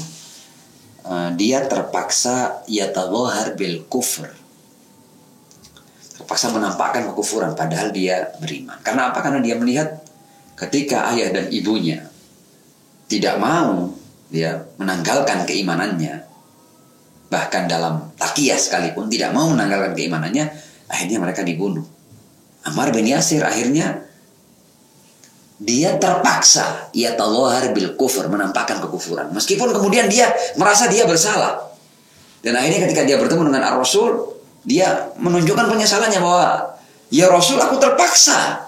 dia terpaksa yatadhahar bil kufr, terpaksa menampakkan kekufuran padahal dia beriman. Karena apa? Karena dia melihat ketika ayah dan ibunya tidak mau dia menanggalkan keimanannya, bahkan dalam takiyah sekalipun tidak mau menanggalkan keimanannya, akhirnya mereka dibunuh. Ammar bin Yasir akhirnya dia terpaksa yatadhahar bil kufur, menampakkan kekufuran meskipun kemudian dia merasa dia bersalah. Dan akhirnya ketika dia bertemu dengan Ar-Rasul, dia menunjukkan penyesalannya bahwa ya Rasul, aku terpaksa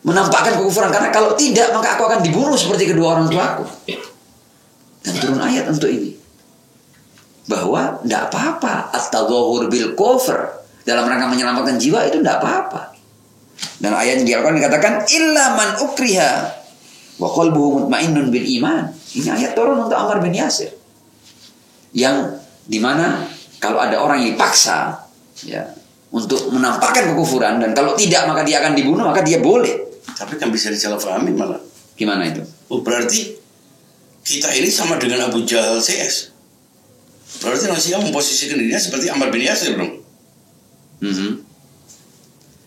menampakkan kekufuran karena kalau tidak maka aku akan dibunuh seperti kedua orang tuaku. Dan turun ayat untuk ini bahwa tidak apa-apa at-tadhahur bil kufur dalam rangka menyelamatkan jiwa, itu tidak apa-apa. Dan ayat yang di Al-Quran dikatakan illa man ukriha wa qalbuhu mutmainnun bil iman. Ini ayat turun untuk Ammar bin Yasir, yang dimana kalau ada orang yang dipaksa ya untuk menampakkan kekufuran, dan kalau tidak maka dia akan dibunuh, maka dia boleh. Tapi kan bisa disalahpahamin malah. Gimana itu? Oh, berarti kita ini sama dengan Abu Jahal CS. Berarti Rasulullah memposisikan dirinya seperti Ammar bin Yasir dong.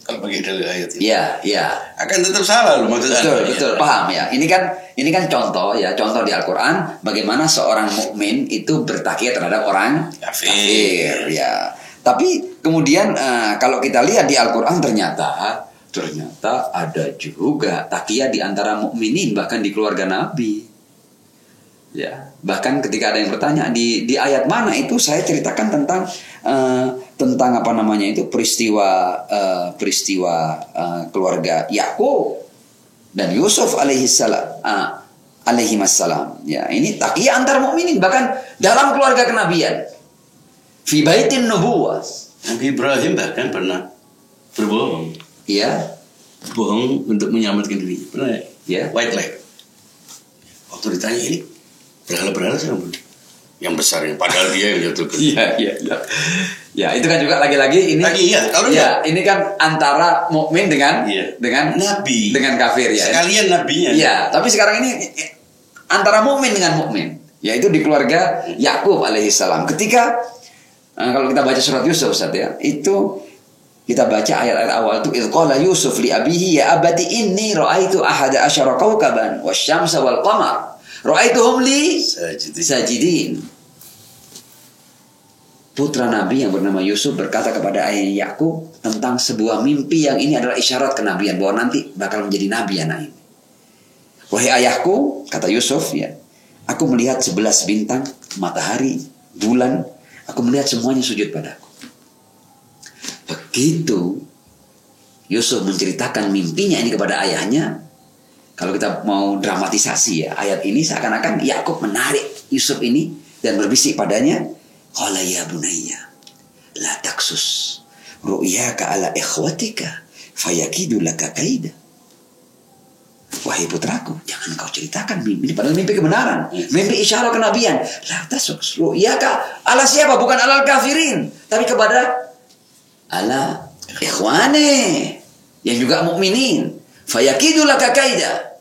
Kalau pakai dalil ayat ini. Iya. Akan tetap salah loh maksudnya. Betul, paham ya. Ini kan contoh di Al-Qur'an bagaimana seorang mukmin itu bertakiyah terhadap orang kafir ya. Tapi kemudian kalau kita lihat di Al-Qur'an ternyata ada juga takiyah di antara mukminin, bahkan di keluarga Nabi. Ya, bahkan ketika ada yang bertanya di ayat mana itu, saya ceritakan tentang apa namanya itu peristiwa keluarga Yakub dan Yusuf alaihi wassalam. Ya, ini taqiyah antar mukminin, bahkan dalam keluarga kenabian. Fi baitin nubuwah. Nabi Ibrahim bahkan pernah berbohong. Ya, Bohong untuk menyelamatkan diri. Pernah ya. White lie. Waktu ditanya ini berhala-berhala sih yang besar, yang padahal dia yang jatuhkan. Iya. Ya, itu kan juga lagi-lagi ini. Kalau ini kan antara mukmin dengan nabi, dengan kafir ya. Sekalian nabinya. Iya, tapi sekarang ini antara mukmin dengan mukmin, yaitu di keluarga Yakub alaihissalam. Ketika kalau kita baca surat Yusuf, Ustaz ya, itu kita baca ayat-ayat awal itu, idh qala Yusuf li abihi ya abati inni ra'aitu ahada asyara kawkaban wasyamsa wal qamar ra'aituhum li sajidin. Putra Nabi yang bernama Yusuf berkata kepada ayahnya Yakub tentang sebuah mimpi yang ini adalah isyarat kenabian bahwa nanti bakal menjadi nabi anak ini. Wahai ayahku, kata Yusuf, ya, aku melihat 11 bintang, matahari, bulan, aku melihat semuanya sujud padaku. Begitu Yusuf menceritakan mimpinya ini kepada ayahnya, kalau kita mau dramatisasi ya, ayat ini seakan-akan Yakub menarik Yusuf ini dan berbisik padanya, qala ya bunayya la taksus ru'yaka ala ikhwatika fayakidu laka kaida. Wahai putraku, jangan kau ceritakan mimpi ini, padahal mimpi kebenaran, mimpi isyarat kenabian. La taksus ru'yaka ala siapa? Bukan ala kafirin, tapi kepada ala ikhwane yang juga mukminin. Fayakidu laka kaida.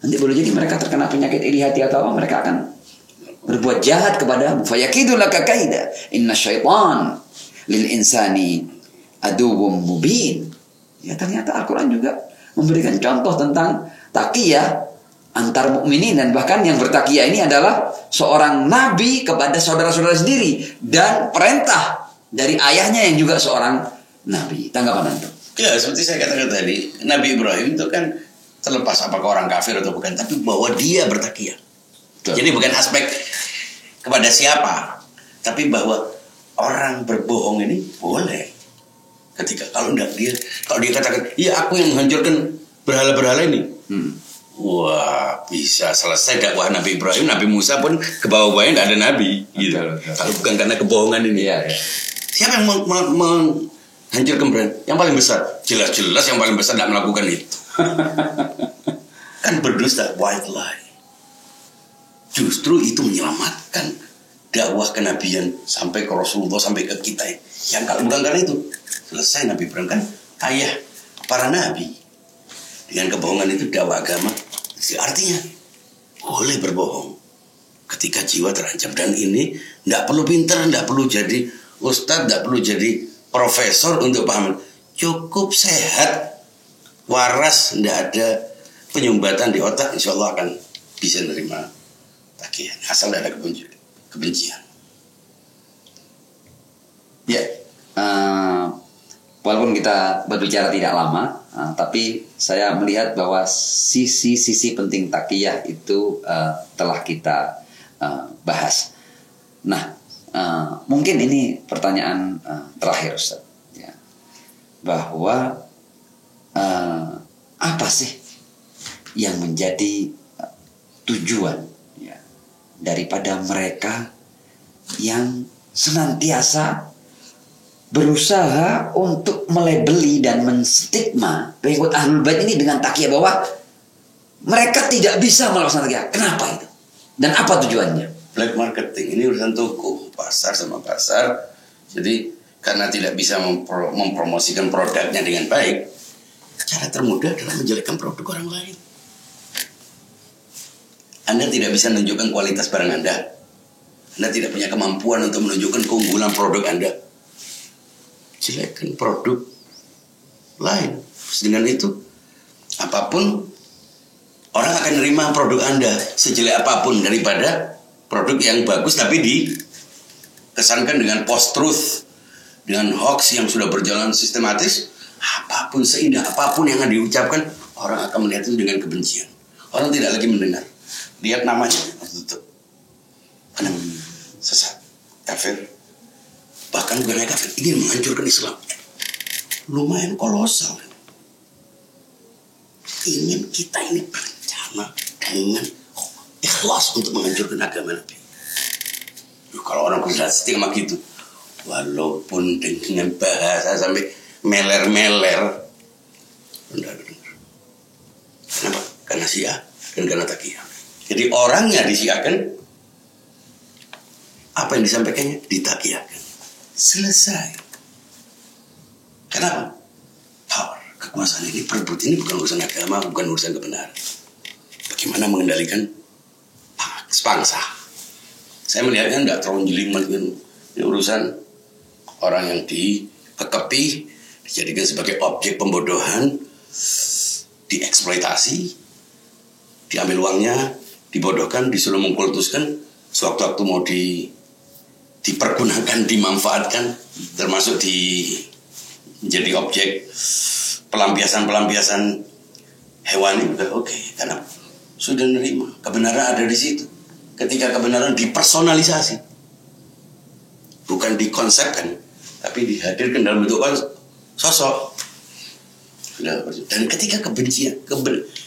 Nanti boleh jadi mereka terkena penyakit iri hati atau apa, mereka akan berbuat jahat kepadamu. Fayakidu laka kaida. Inna syaitan lil insani aduwwum mubin. Ya, ternyata Al-Quran juga memberikan contoh tentang taqiyah antar mukminin, dan bahkan yang bertaqiyah ini adalah seorang nabi kepada saudara-saudara sendiri dan perintah dari ayahnya yang juga seorang nabi. Tanggapan Anda? Ya, seperti saya katakan tadi, Nabi Ibrahim itu kan terlepas apakah orang kafir atau bukan, tapi bahwa dia bertaqiyah. Jadi bukan aspek kepada siapa, tapi bahwa orang berbohong ini boleh. Ketika kalau dia katakan, iya aku yang menghancurkan berhala-berhala ini, wah, bisa selesai dakwah Nabi Ibrahim. Nabi Musa pun ke bawah-bawahnya tidak ada nabi, gitu. Kalau bukan karena kebohongan ini. Ya. Siapa yang menghancurkan berhala? Yang paling besar, jelas-jelas yang paling besar tidak melakukan itu. Kan berdusta, white lie. Justru itu menyelamatkan dakwah kenabian sampai ke Rasulullah, sampai ke kita. Yang kalau bukan karena itu, selesai. Nabi Ibrahim kan ayah para nabi. Dengan kebohongan itu dakwah agama. Artinya boleh berbohong ketika jiwa terancam. Dan ini tidak perlu pintar, tidak perlu jadi ustadz, tidak perlu jadi profesor untuk paham. Cukup sehat, waras, tidak ada penyumbatan di otak, insya Allah akan bisa menerima taqiyah. Asal tidak ada kebencian. Ya, walaupun kita berbicara tidak lama, tapi saya melihat bahwa sisi-sisi penting taqiyah itu telah kita bahas. Nah, mungkin ini pertanyaan terakhir, Ustaz, ya, bahwa apa sih yang menjadi tujuan ya, daripada mereka yang senantiasa berusaha untuk melebeli dan menstigma pengikut Ahlul Bait ini dengan taqiyah, bahwa mereka tidak bisa melaksanakan taqiyah. Kenapa itu? Dan apa tujuannya? Black marketing ini urusan toko, pasar sama pasar. Jadi karena tidak bisa mempromosikan produknya dengan baik, cara termudah adalah menjelekkan produk orang lain. Anda tidak bisa menunjukkan kualitas barang Anda. Anda tidak punya kemampuan untuk menunjukkan keunggulan produk Anda. Jelekkan produk lain. Dengan itu, apapun, orang akan menerima produk Anda sejelek apapun daripada produk yang bagus tapi dikesankan dengan post-truth, dengan hoax yang sudah berjalan sistematis. Apapun, seindah apapun yang akan diucapkan, orang akan melihat itu dengan kebencian. Orang tidak lagi mendengar. Lihat namanya, tutup. sesat, kafir. Bahkan bukan hanya kafir, ingin menghancurkan Islam. Lumayan kolosal. Ingin kita ini berencana dengan ikhlas untuk menghancurkan agama Nabi. Kalau orang bisa stigma gitu, walaupun dengan bahasa sampai meler-meler, enggak dengar. Kenapa? Karena Syiah dan karena Taqiyah. Jadi orangnya disiakan, apa yang disampaikannya ditaqiyahkan. Selesai. Kenapa? Power, kekuasaan ini, perebut ini bukan urusan agama, bukan urusan kebenaran. Bagaimana mengendalikan bangsa? Saya melihatnya tidak terlalu jelimet. Ini urusan orang yang dikekepi, dijadikan sebagai objek pembodohan, dieksploitasi, diambil uangnya, dibodohkan, disuruh mengkultuskan, sewaktu-waktu mau dipergunakan, dimanfaatkan, termasuk menjadi objek pelampiasan hewani. Udah oke, karena sudah menerima kebenaran ada di situ. Ketika kebenaran dipersonalisasi, bukan dikonsepkan, tapi dihadirkan dalam bentuk sosok. Dan ketika kebencian,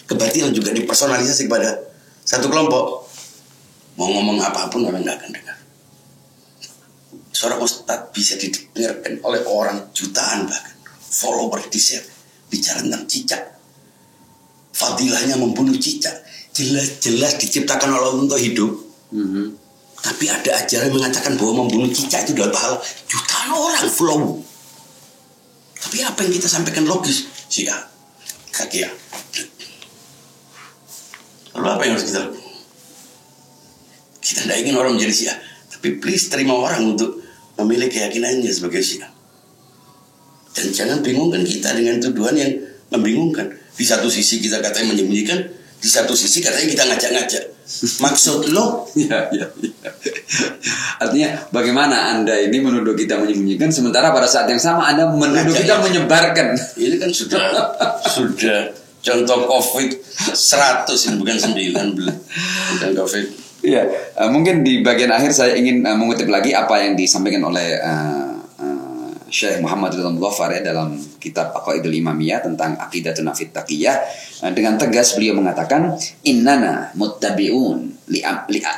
kebatilan juga dipersonalisasi kepada satu kelompok, mau ngomong apapun orang nggak akan dengar. Seorang ustadz bisa didengarkan oleh orang jutaan, bahkan follower di share, bicara tentang cicak, fadilahnya membunuh cicak, jelas-jelas diciptakan oleh Allah untuk hidup. Tapi ada ajaran yang mengatakan bahwa membunuh cicak itu adalah pahala. Jutaan orang follow. Tapi apa yang kita sampaikan logis? Syiah, Taqiyah. Lalu apa yang harus kita lakukan? Kita tidak ingin orang menjadi Syiah, tapi please terima orang untuk memilih keyakinannya sebagai Syiah. Dan jangan bingungkan kita dengan tuduhan yang membingungkan. Di satu sisi kita katanya menyembunyikan, di satu sisi katanya kita ngajak-ngajak. Maksud lo? Ya. Artinya bagaimana Anda ini menuduh kita menyembunyikan, sementara pada saat yang sama Anda menuduh kita menyebarkan. Ini kan sudah contoh COVID 100, ini bukan 9, bukan COVID. Ya, mungkin di bagian akhir saya ingin mengutip lagi apa yang disampaikan oleh Syekh Muhammad Ridwan Muzaffar ya, dalam kitab Aqaidul Imamiyah tentang Aqidatun Fit Taqiyah. Dengan tegas beliau mengatakan, innana muttabi'un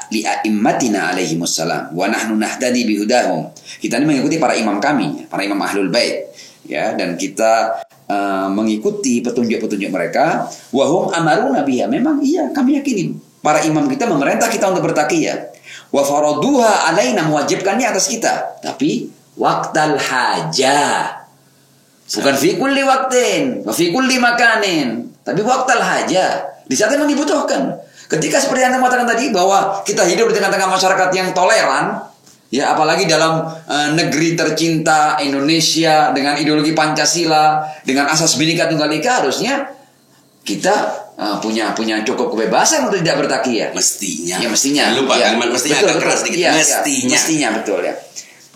li'a'immatina alaihimussalam wa nahnu nahdadi bihudahum. Kita ini mengikuti para imam kami, para imam Ahlul Bait ya, dan kita mengikuti petunjuk-petunjuk mereka. Wa hum amaruna biha. Memang iya, kami yakini para imam kita memerintah kita untuk bertaqiyah. Wa faraduha alaina, mewajibkannya atas kita. Tapi waqtal hajah, bukan fi kulli waqtin wa fi kulli makanin, tapi waqtal hajah, di saat yang dibutuhkan. Ketika seperti yang Anda mengatakan tadi, bahwa kita hidup di tengah-tengah masyarakat yang toleran, ya apalagi dalam negeri tercinta Indonesia dengan ideologi Pancasila, dengan asas Bhinneka Tunggal Ika, harusnya kita punya cukup kebebasan untuk tidak bertaqiyah. Mestinya. Ya mestinya. Lupa ya. kalimat mestinya agak keras sedikit. Ya, mestinya betul ya.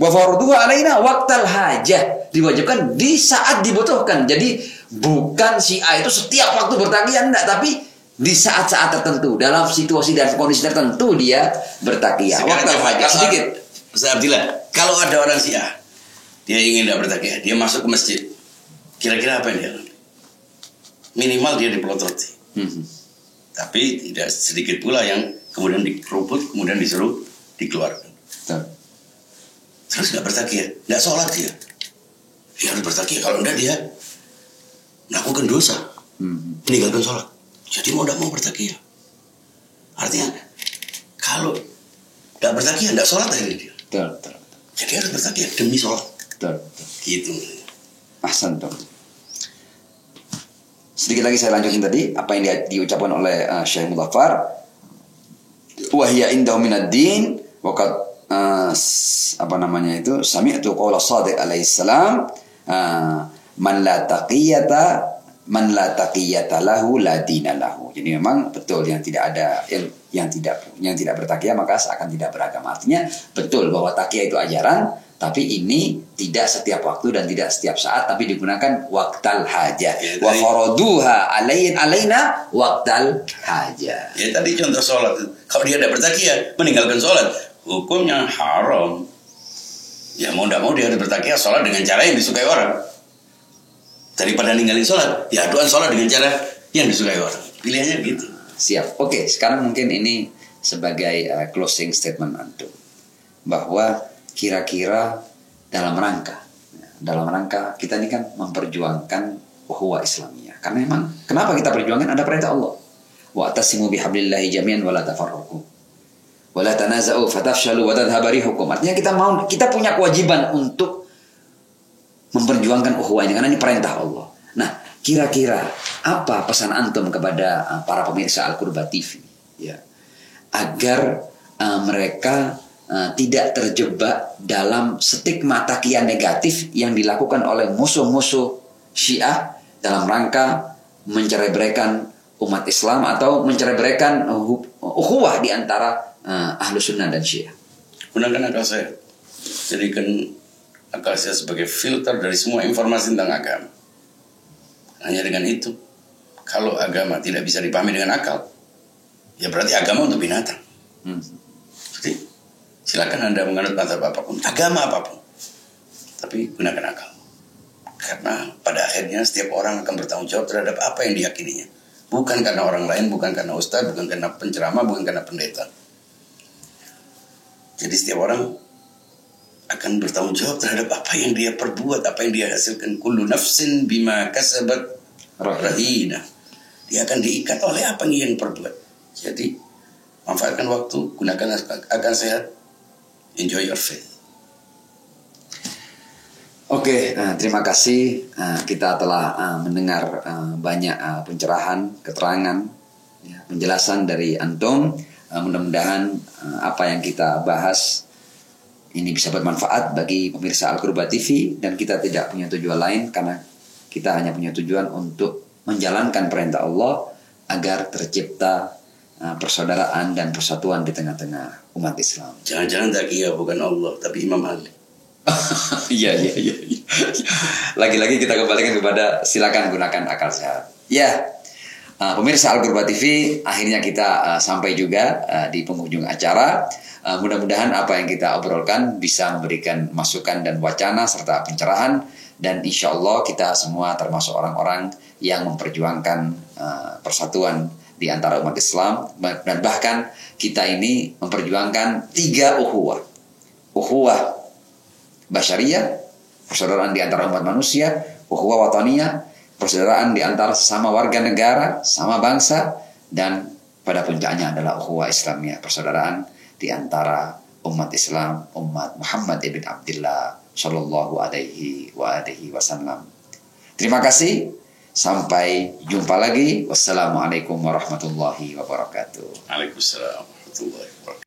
Wa farduha alaina waqtal hajah, diwajibkan di saat dibutuhkan. Jadi bukan Syiah itu setiap waktu bertaqiyah, enggak, tapi di saat-saat tertentu, dalam situasi dan kondisi tertentu dia bertaqiyah. Waqtal hajah. Sedikit Ustaz Abdillah, kalau ada orang Syiah, dia ingin tidak bertaqiyah, dia masuk ke masjid, kira-kira apa yang dia lakukan? Minimal dia dipelotori. Tapi tidak sedikit pula yang kemudian dikeruput, kemudian disuruh dikeluarkan. Terus nggak bertaqiyah, nggak sholat dia harus bertaqiyah. Kalau enggak dia melakukan dosa, meninggalkan sholat. Jadi mau tidak mau bertaqiyah. Artinya kalau nggak bertaqiyah, nggak sholat akhirnya dia. Betul. Jadi harus bertaqiyah demi sholat. Betul. Gitu. Ahsan dong. Sedikit lagi saya lanjutin tadi apa yang diucapkan oleh Syekh Muzaffar. Wahya indahu minad din wa qad sami'tu qaula Shadiq alaihi salam, man la taqiyata lahu la dina lahu. Jadi memang betul yang tidak ada yang tidak bertaqiyah maka seakan tidak beragama. Artinya betul bahwa taqiyah itu ajaran, tapi ini tidak setiap waktu dan tidak setiap saat, tapi digunakan waqtal hajah. Wa faraduha alaina waqtal hajah. Ya tadi contoh sholat, kalau dia tidak bertaqiyah, meninggalkan sholat, hukumnya haram. Ya mau tidak mau dia harus bertakiyah sholat dengan cara yang disukai orang. Daripada ninggalin sholat, ya doa sholat dengan cara yang disukai orang. Pilihannya gitu. Siap. Oke, sekarang mungkin ini sebagai closing statement antum, bahwa kira-kira dalam rangka kita ini kan memperjuangkan ukhuwah Islamiyah. Karena memang kenapa kita perjuangkan, ada perintah Allah. Wa'tasimu bihablillahi jami'an wa la tafarraqu wa la tanaza'u fatafshalu wa tadhhabu rihukum. Artinya kita punya kewajiban untuk memperjuangkan ukhuwah ini karena ini perintah Allah. Nah, kira-kira apa pesan antum kepada para pemirsa Al-Qurba TV ya, agar mereka tidak terjebak dalam stigma takiyah negatif yang dilakukan oleh musuh-musuh Syiah dalam rangka mencerai-beraikan umat Islam atau mencerai-beraikan ukhuwah di antara Ahlus Sunnah dan Syiah? Gunakan akal sehat. Jadikan akal sehat sebagai filter dari semua informasi tentang agama. Hanya dengan itu, kalau agama tidak bisa dipahami dengan akal, ya berarti agama untuk binatang. Jadi silakan Anda menganut mazhab apapun, agama apapun, tapi gunakan akal. Karena pada akhirnya setiap orang akan bertanggung jawab terhadap apa yang diyakininya. Bukan karena orang lain, bukan karena ustaz, bukan karena penceramah, bukan karena pendeta. Jadi setiap orang akan bertanggung jawab terhadap apa yang dia perbuat, apa yang dia hasilkan. Kullu nafsin bima kasabat rahina. Dia akan diikat oleh apa yang dia perbuat. Jadi manfaatkan waktu, gunakan akal sehat, enjoy your faith. Oke, terima kasih. Kita telah mendengar banyak pencerahan, keterangan, penjelasan dari antum. Mudah-mudahan apa yang kita bahas ini bisa bermanfaat bagi pemirsa Al-Qurba TV, dan kita tidak punya tujuan lain karena kita hanya punya tujuan untuk menjalankan perintah Allah agar tercipta persaudaraan dan persatuan di tengah-tengah umat Islam. Jangan-jangan takiyah bukan Allah, tapi Imam Ali. Iya. Lagi-lagi kita kembalikan kepada silakan gunakan akal sehat. Ya, pemirsa Al-Qurba TV, akhirnya kita sampai juga di penghujung acara. Mudah-mudahan apa yang kita obrolkan bisa memberikan masukan dan wacana serta pencerahan, dan insya Allah kita semua termasuk orang-orang yang memperjuangkan persatuan di antara umat Islam, dan bahkan kita ini memperjuangkan 3 ukhuwah basyariyah, persaudaraan di antara umat manusia, ukhuwah wataniyah, persaudaraan di antara sesama warga negara, sama bangsa, dan pada puncaknya adalah ukhuwah Islamiyah, persaudaraan di antara umat Islam, umat Muhammad ibn Abdullah sallallahu alaihi wasallam. Terima kasih, sampai jumpa lagi. Wassalamualaikum warahmatullahi wabarakatuh. Waalaikumsalam warahmatullahi wabarakatuh.